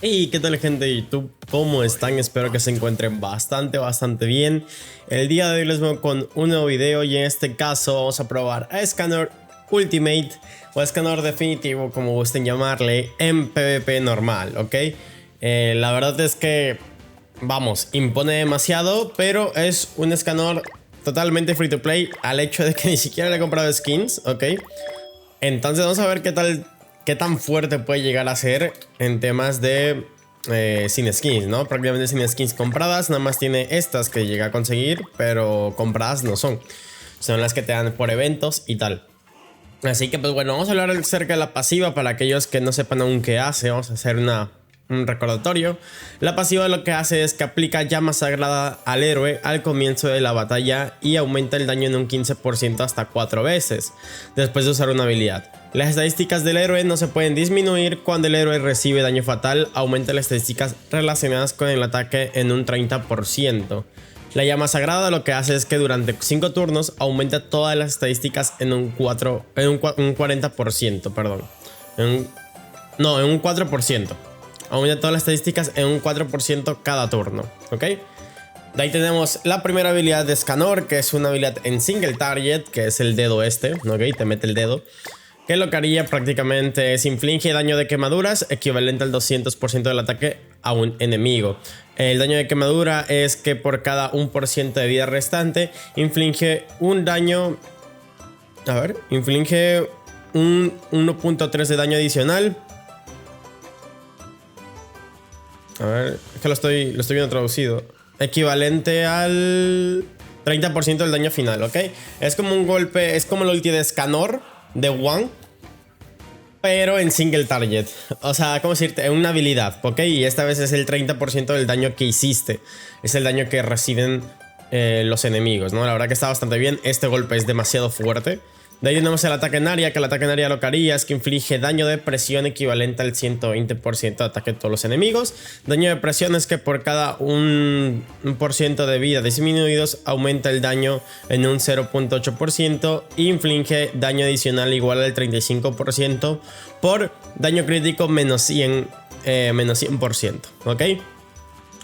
Y qué tal, gente de YouTube, ¿cómo están? Espero que se encuentren bastante bien. El día de hoy les vengo con un nuevo video y en este caso vamos a probar a Scanner Ultimate o Scanner definitivo, como gusten llamarle, en PvP normal, ¿ok? La verdad es que, vamos, impone demasiado, pero es un Scanner totalmente free to play al hecho de que ni siquiera le he comprado skins, ¿ok? Entonces vamos a ver qué tan fuerte puede llegar a ser en temas de sin skins, ¿no? Prácticamente sin skins compradas, nada más tiene estas que llega a conseguir, pero compradas no son. Son las que te dan por eventos y tal. Así que pues bueno, vamos a hablar acerca de la pasiva para aquellos que no sepan aún qué hace. Vamos a hacer un recordatorio. La pasiva lo que hace es que aplica llama sagrada al héroe al comienzo de la batalla y aumenta el daño en un 15% hasta 4 veces después de usar una habilidad. Las estadísticas del héroe no se pueden disminuir cuando el héroe recibe daño fatal. Aumenta las estadísticas relacionadas con el ataque en un 30%. La llama sagrada lo que hace es que durante 5 turnos aumenta todas las estadísticas en un 40%, perdón. En un 4%. Aumenta todas las estadísticas en un 4% cada turno, ¿ok? De ahí tenemos la primera habilidad de Scanner, que es una habilidad en single target, que es el dedo este, ¿ok? Te mete el dedo. Que lo que haría prácticamente es inflige daño de quemaduras equivalente al 200% del ataque a un enemigo. El daño de quemadura es que por cada 1% de vida restante inflige un daño... A ver, inflige un 1.3 de daño adicional. A ver, es que lo estoy viendo traducido. Equivalente al 30% del daño final, ¿ok? Es como un golpe, es como el ulti de Scanner de One, pero en single target. O sea, ¿cómo decirte? En una habilidad, ¿ok? Y esta vez es el 30% del daño que hiciste. Es el daño que reciben los enemigos, ¿no? La verdad que está bastante bien. Este golpe es demasiado fuerte. De ahí tenemos el ataque en área, que el ataque en área lo que haría es que inflige daño de presión equivalente al 120% de ataque de todos los enemigos. Daño de presión es que por cada 1% de vida disminuidos aumenta el daño en un 0.8% e inflige daño adicional igual al 35% por daño crítico menos 100%, ¿ok?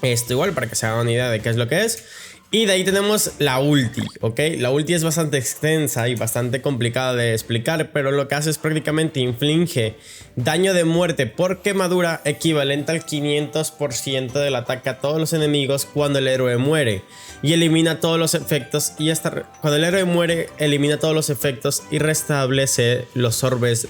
Esto igual para que se hagan una idea de qué es lo que es. Y de ahí tenemos la ulti, ¿ok? La ulti es bastante extensa y bastante complicada de explicar, pero lo que hace es prácticamente inflige daño de muerte por quemadura equivalente al 500% del ataque a todos los enemigos cuando el héroe muere. Y elimina todos los efectos cuando el héroe muere, elimina todos los efectos y restablece los orbes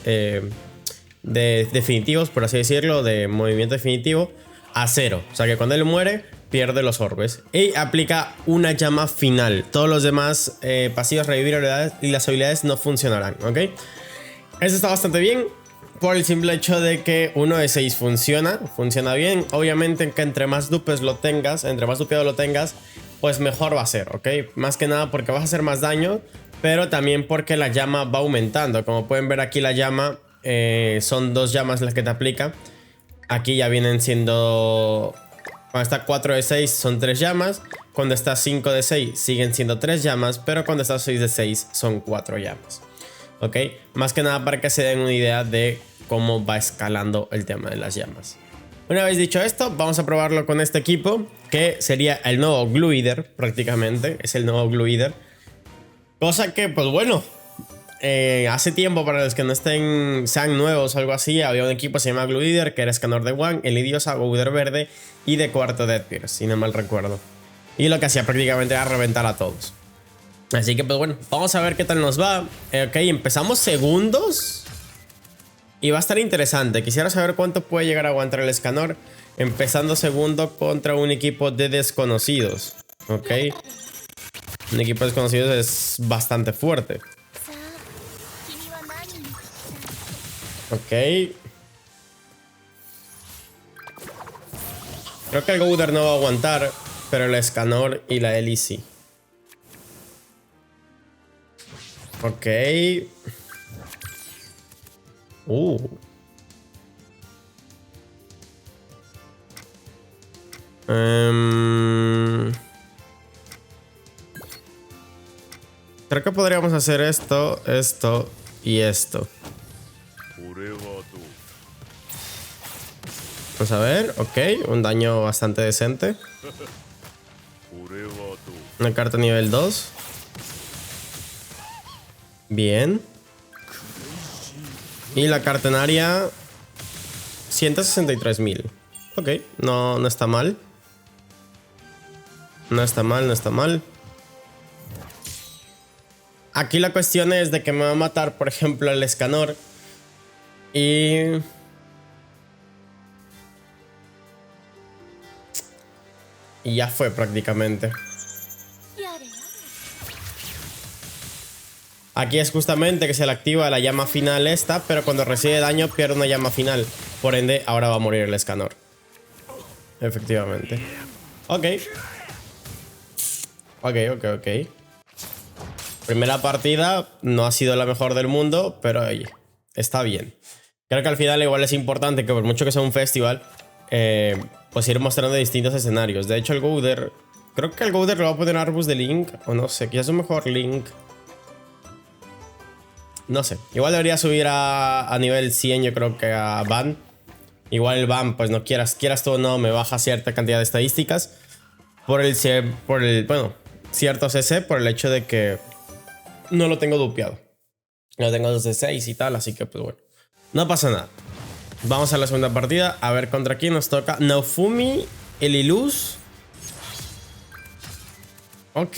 definitivos, por así decirlo, de movimiento definitivo a 0. O sea que cuando él muere, pierde los orbes y aplica una llama final. Todos los demás pasivos, revivir habilidades y las habilidades no funcionarán, ¿ok? Eso está bastante bien por el simple hecho de que 1 de 6 funciona bien. Obviamente que entre más dupes lo tengas, entre más dupeado lo tengas, pues mejor va a ser, ¿ok? Más que nada porque vas a hacer más daño, pero también porque la llama va aumentando. Como pueden ver aquí, la llama son 2 llamas las que te aplica. Aquí ya vienen siendo... Cuando está 4 de 6 son 3 llamas. Cuando está 5 de 6 siguen siendo 3 llamas. Pero cuando está 6 de 6 son 4 llamas. ¿Ok? Más que nada para que se den una idea de cómo va escalando el tema de las llamas. Una vez dicho esto, vamos a probarlo con este equipo, que sería el nuevo Glue Eater, prácticamente. Es el nuevo Glue Eater. Cosa que, pues bueno... hace tiempo, para los que no sean nuevos o algo así, había un equipo que se llama Glue Eater, que era Scanner de One, el Idiosa, Gouder Verde y de cuarto Deadbeard, si no mal recuerdo. Y lo que hacía prácticamente era reventar a todos. Así que pues bueno, vamos a ver qué tal nos va. Ok, empezamos segundos y va a estar interesante. Quisiera saber cuánto puede llegar a aguantar el Scanner empezando segundo contra un equipo de desconocidos. Ok, un equipo de desconocidos es bastante fuerte. Ok. Creo que el Gouder no va a aguantar, pero el Scanner y la Ellie sí. Ok. Creo que podríamos hacer esto, esto y esto. Vamos a ver, ok, un daño bastante decente. Una carta nivel 2. Bien. Y la cartenaria 163.000. Ok, no está mal. No está mal, no está mal. Aquí la cuestión es de que me va a matar, por ejemplo, el Escanor. Y ya fue prácticamente. Aquí es justamente que se le activa la llama final esta, pero cuando recibe daño pierde una llama final. Por ende, ahora va a morir el Escanor. Efectivamente. Ok. Ok. Primera partida no ha sido la mejor del mundo, pero oye, está bien. Creo que al final igual es importante que por mucho que sea un festival, pues ir mostrando distintos escenarios. De hecho, el Gouder, creo que el Gouder le va a poner Arbus de Link, o no sé, quizás un mejor Link. No sé, igual debería subir a nivel 100, yo creo que a Ban. Igual el Ban, pues no quieras tú o no, me baja cierta cantidad de estadísticas. Por el bueno, cierto CC, por el hecho de que no lo tengo dupeado. Lo tengo desde 6 y tal, así que pues bueno. No pasa nada. Vamos a la segunda partida, a ver contra quién nos toca. Naofumi, el Iluz. Ok.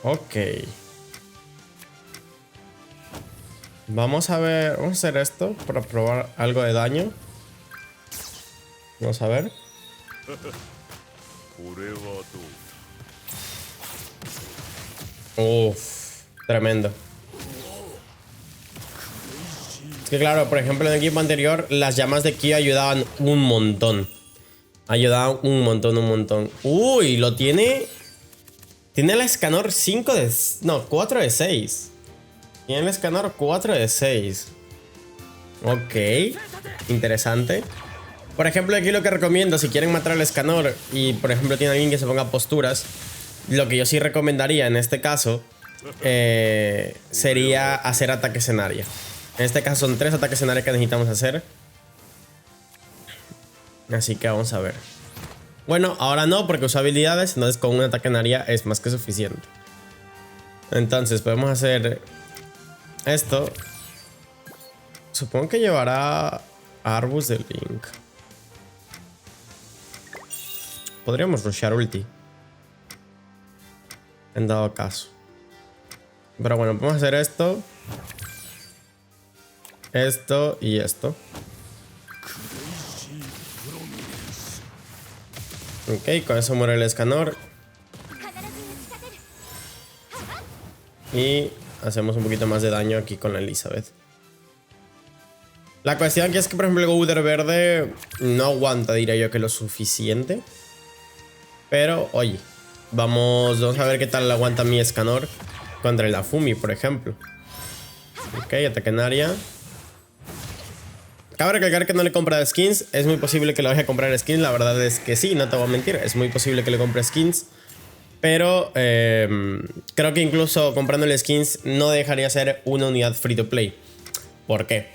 Ok. Vamos a ver, vamos a hacer esto para probar algo de daño. Vamos a ver. Uff, tremendo. Es que claro, por ejemplo en el equipo anterior las llamas de Ki ayudaban un montón. Ayudaban un montón. Uy, lo tiene. Tiene el Escanor 5 de... No, 4 de 6. Tiene el Escanor 4 de 6. Ok. Interesante. Por ejemplo, aquí lo que recomiendo, si quieren matar al Escanor y por ejemplo tiene alguien que se ponga posturas, lo que yo sí recomendaría en este caso sería hacer ataques en área. En este caso son 3 ataques en área que necesitamos hacer. Así que vamos a ver. Bueno, ahora no porque uso habilidades, entonces con un ataque en área es más que suficiente. Entonces podemos hacer esto. Supongo que llevará a Arbus de Link. Podríamos rushear ulti en dado caso. Pero bueno, podemos hacer esto. Esto y esto. Ok, con eso muere el Escanor. Y hacemos un poquito más de daño aquí con la Elizabeth. La cuestión aquí es que por ejemplo el Gouder verde no aguanta, diría yo, que lo suficiente. Pero oye, vamos a ver qué tal aguanta mi Escanor contra el Naofumi, por ejemplo. Ok, ataque en área. Cabe recalcar que no le he comprado skins. Es muy posible que le vaya a comprar skins. La verdad es que sí, no te voy a mentir. Es muy posible que le compre skins. Pero creo que incluso comprándole skins no dejaría ser una unidad free to play. ¿Por qué?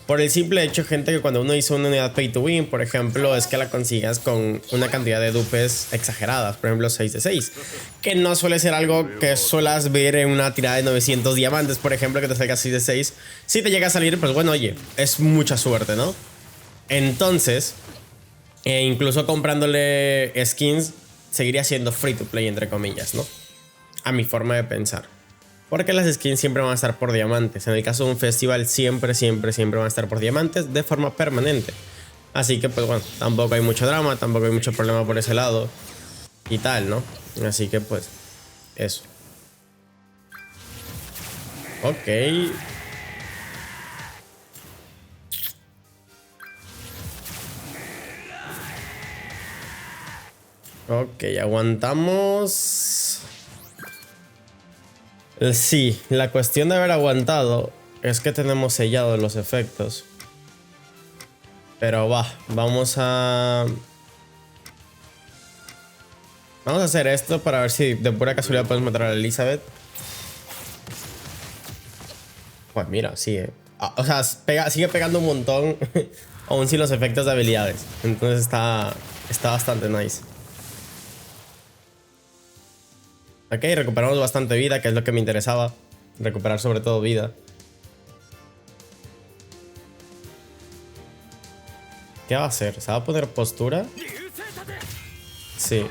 Por el simple hecho, gente, que cuando uno hizo una unidad pay to win, por ejemplo, es que la consigas con una cantidad de dupes exageradas. Por ejemplo, 6 de 6. Que no suele ser algo que suelas ver en una tirada de 900 diamantes, por ejemplo, que te salga 6 de 6. Si te llega a salir, pues bueno, oye, es mucha suerte, ¿no? Entonces, incluso comprándole skins, seguiría siendo free to play, entre comillas, ¿no? A mi forma de pensar. Porque las skins siempre van a estar por diamantes. En el caso de un festival siempre van a estar por diamantes de forma permanente. Así que pues bueno, tampoco hay mucho drama, tampoco hay mucho problema por ese lado. Y tal, ¿no? Así que pues eso. Ok. Ok, aguantamos. Sí, la cuestión de haber aguantado es que tenemos sellados los efectos. Pero vamos a hacer esto para ver si de pura casualidad podemos matar a Elizabeth. Pues mira, sí, o sea, sigue pegando un montón, aún sin los efectos de habilidades. Entonces está bastante nice. Ok, recuperamos bastante vida, que es lo que me interesaba. Recuperar sobre todo vida. ¿Qué va a hacer? ¿Se va a poner postura? Sí.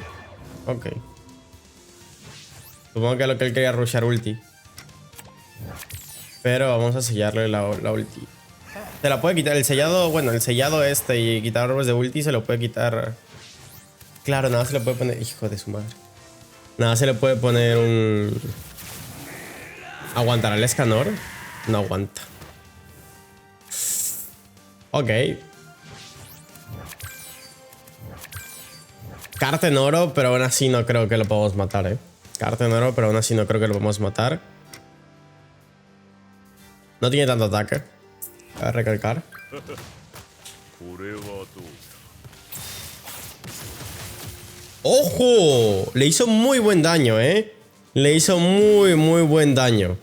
Ok. Supongo que lo que él quería rushar ulti. Pero vamos a sellarle la ulti. Se la puede quitar. El sellado, bueno, el sellado este y quitar orbes de ulti se lo puede quitar. Claro, nada se le puede poner. Hijo de su madre. Nada se le puede poner un. ¿Aguantará el Escanor? No aguanta. Ok. Carta en oro, pero aún así no creo que lo podamos matar, Carta en oro, pero aún así no creo que lo podamos matar. No tiene tanto ataque. Voy a recalcar. ¡Ojo! Le hizo muy buen daño, Le hizo muy buen daño.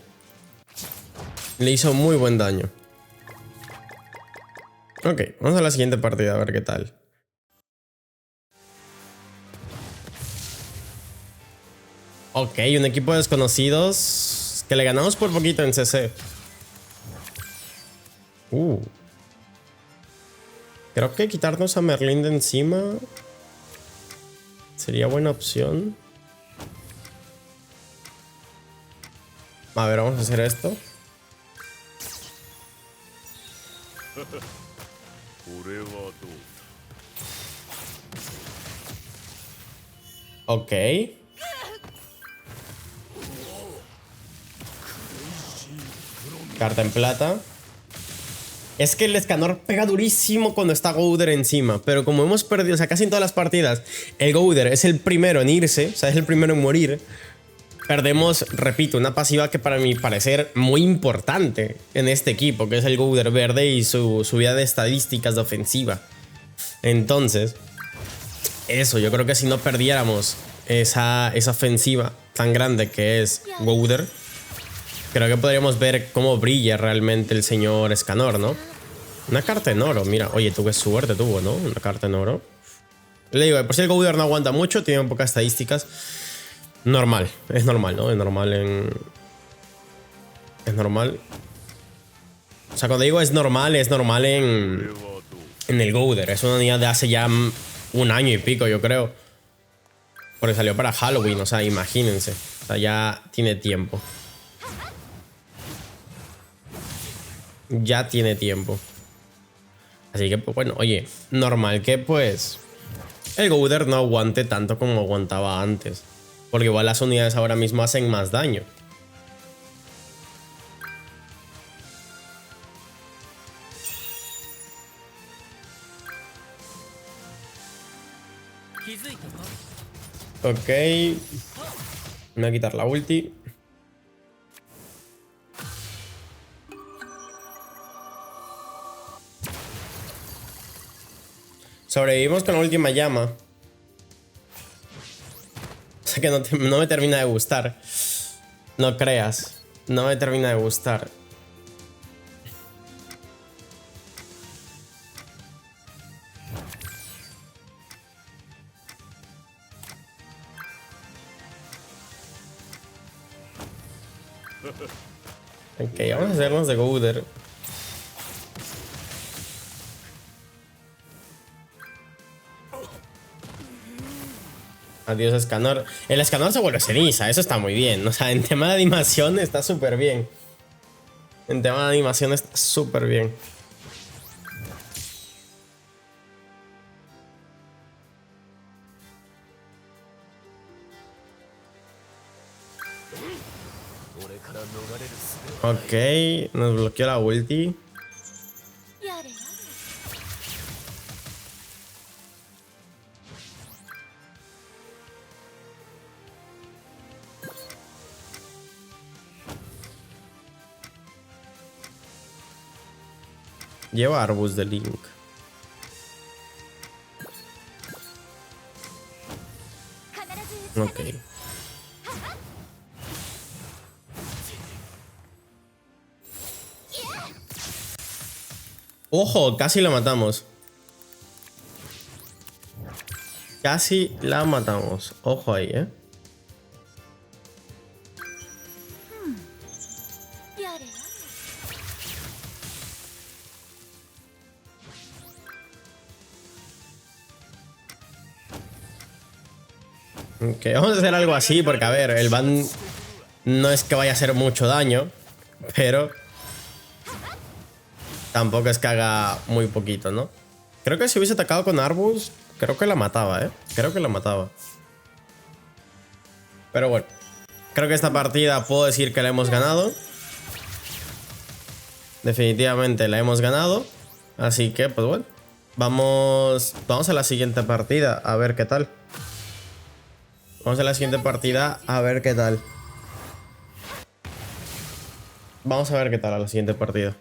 Le hizo muy buen daño. Ok, vamos a la siguiente partida a ver qué tal. Ok, un equipo de desconocidos que le ganamos por poquito en CC. Creo que quitarnos a Merlín de encima sería buena opción. A ver, vamos a hacer esto. Ok. Carta en plata. Es que el Escanor pega durísimo cuando está Gouder encima. Pero como hemos perdido, o sea, casi en todas las partidas, el Gouder es el primero en irse, o sea, es el primero en morir. Perdemos, repito, una pasiva que para mi parecer muy importante en este equipo, que es el Gouder verde y su subida de estadísticas de ofensiva. Entonces, eso, yo creo que si no perdiéramos esa ofensiva tan grande que es Gouder, creo que podríamos ver cómo brilla realmente el señor Escanor, ¿no? Una carta en oro, mira. Oye, tú qué suerte tuvo, ¿no? Una carta en oro. Le digo, por si el Gouder no aguanta mucho, tiene pocas estadísticas. Normal, es normal, ¿no? Es normal Es normal. O sea, cuando digo es normal en el Gouder. Es una unidad de hace ya un año y pico, yo creo. Porque salió para Halloween, o sea, imagínense. O sea, ya tiene tiempo. Ya tiene tiempo. Así que, pues bueno, oye, normal que pues el Gouder no aguante tanto como aguantaba antes. Porque igual las unidades ahora mismo hacen más daño. Ok. Me voy a quitar la ulti. Sobrevivimos con la última llama. O sea que no me termina de gustar. No creas. No me termina de gustar. Ok, vamos a hacernos de Gouder. Adiós, Escanor. El Escanor se vuelve ceniza, eso está muy bien. O sea, en tema de animación está súper bien. En tema de animación está súper bien. Ok, nos bloqueó la ulti. Lleva Arbus de Link. Ok. Ojo, casi la matamos. Casi la matamos. Ojo ahí, ¿eh? Ok, vamos a hacer algo así porque, a ver, el ban no es que vaya a hacer mucho daño, pero tampoco es que haga muy poquito, ¿no? Creo que si hubiese atacado con Arbus, creo que la mataba, ¿eh? Creo que la mataba. Pero bueno, creo que esta partida puedo decir que la hemos ganado. Definitivamente la hemos ganado. Así que, pues bueno, vamos a la siguiente partida a ver qué tal. Vamos a la siguiente partida a ver qué tal. Vamos a ver qué tal a la siguiente partida.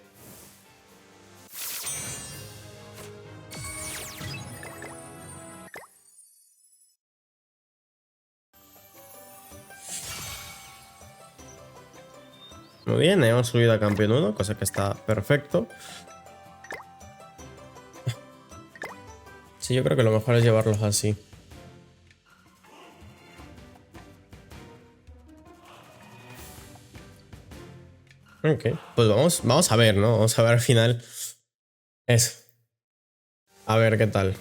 Muy bien, hemos subido a campeón 1, cosa que está perfecto. Sí, yo creo que lo mejor es llevarlos así. Ok, pues vamos a ver, ¿no? Vamos a ver al final eso. A ver qué tal.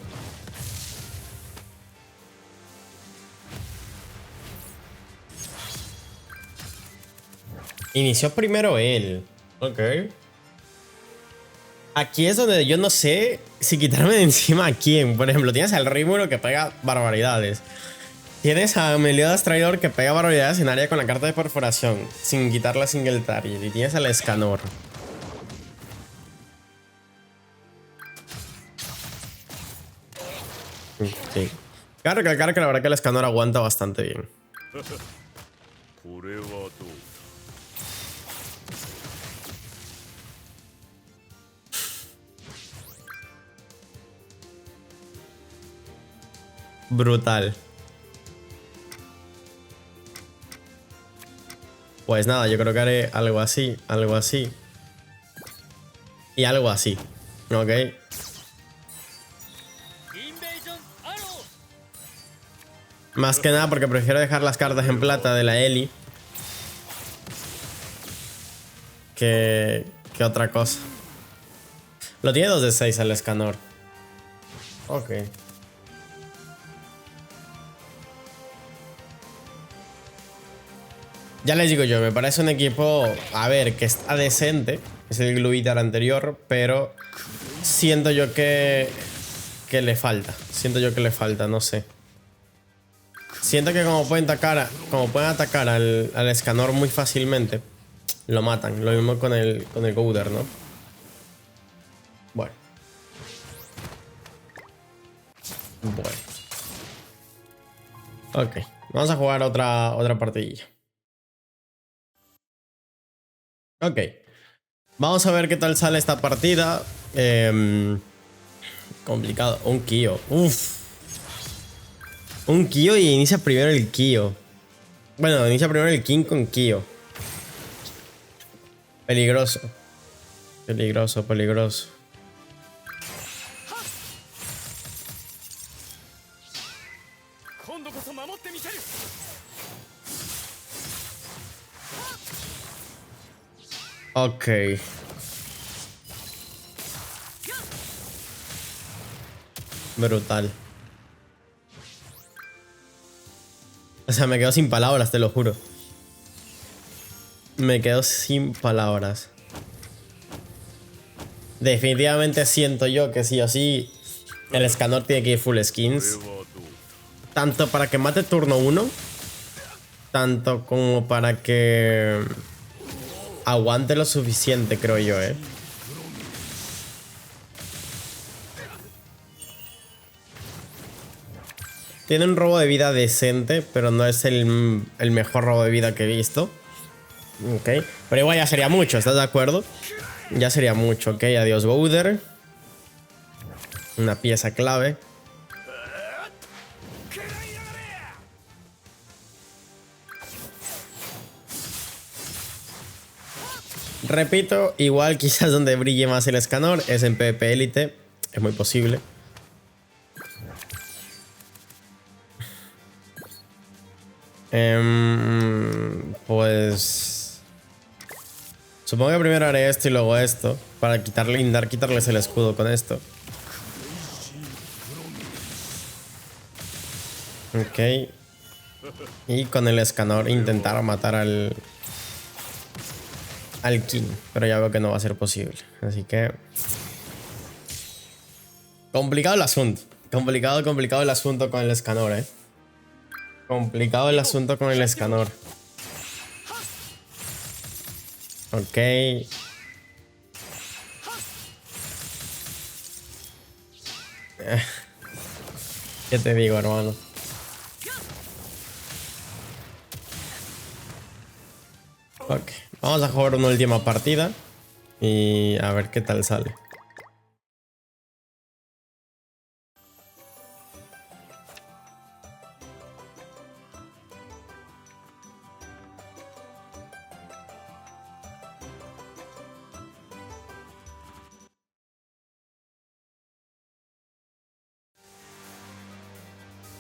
Inició primero él. Ok. Aquí es donde yo no sé si quitarme de encima a quién. Por ejemplo, tienes al Rímulo que pega barbaridades. Tienes a Meliodas Traidor que pega barbaridades en área con la carta de perforación, sin quitar la single target. Y tienes al Escanor. Sí. Cabe recalcar que la verdad que el Escanor aguanta bastante bien. Brutal. Pues nada, yo creo que haré algo así, algo así. Y algo así. Ok. Más que nada porque prefiero dejar las cartas en plata de la Ellie que otra cosa. Lo tiene 2 de 6 el Escanor. Ok. Ya les digo yo, me parece un equipo, a ver, que está decente. Es el Gluitar anterior, pero siento yo que le falta. Siento yo que le falta, no sé. Siento que como pueden atacar al Escanor muy fácilmente, lo matan. Lo mismo con el Gouder, ¿no? Bueno. Bueno. Ok. Vamos a jugar otra partidilla. Ok. Vamos a ver qué tal sale esta partida. Complicado. Un Kyo. Uff. Un Kyo y inicia primero el Kyo. Bueno, inicia primero el King con Kyo. Peligroso. Peligroso, peligroso. Ok. Brutal. O sea, me quedo sin palabras, te lo juro. Me quedo sin palabras. Definitivamente siento yo que sí o sí el Escanor tiene que ir full skins. Tanto para que mate turno 1, tanto como para que aguante lo suficiente, creo yo, ¿eh? Tiene un robo de vida decente, pero no es el mejor robo de vida que he visto. Ok. Pero igual ya sería mucho, ¿estás de acuerdo? Ya sería mucho, ok. Adiós, Gouder. Una pieza clave. Repito, igual quizás donde brille más el Escanor es en PvP Elite. Es muy posible. Pues... Supongo que primero haré esto y luego esto. Para intentar quitarles el escudo con esto. Ok. Y con el Escanor intentar matar al King. Pero ya veo que no va a ser posible. Así que... Complicado el asunto. Complicado el asunto con el Escanor, Complicado el asunto con el Escanor. Ok. ¿Qué te digo, hermano? Ok. Vamos a jugar una última partida. Y a ver qué tal sale.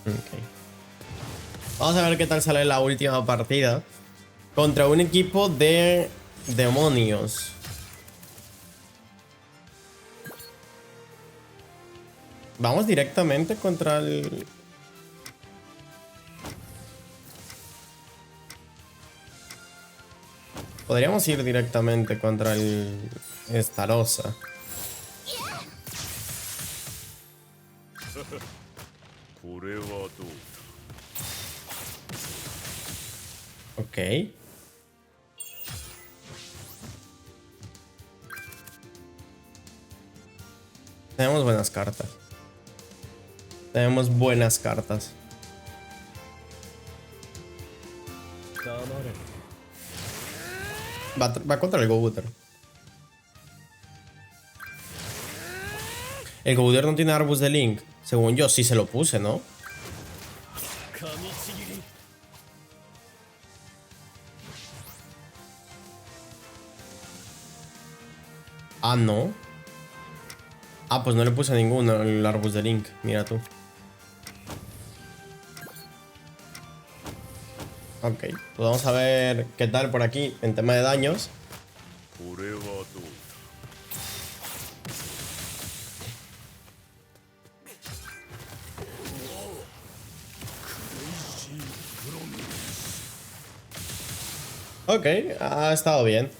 Okay. Vamos a ver qué tal sale la última partida. Contra un equipo de demonios. Vamos directamente contra el... Podríamos ir directamente contra el Starossa. Ok. Tenemos buenas cartas. Tenemos buenas cartas. Va contra el Go-Butter. El Go-Butter no tiene Arbus de Link. Según yo, sí se lo puse, ¿no? Ah, no. Ah, pues no le puse ninguno el Arbus de Link. Mira tú. Ok, pues vamos a ver qué tal por aquí en tema de daños. Ok, ha estado bien.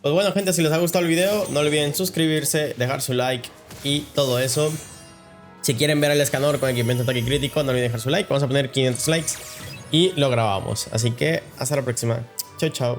Pues bueno, gente, si les ha gustado el video, no olviden suscribirse, dejar su like y todo eso. Si quieren ver el Escanor con equipamiento de ataque crítico, no olviden dejar su like. Vamos a poner 500 likes y lo grabamos. Así que hasta la próxima. Chao, chao.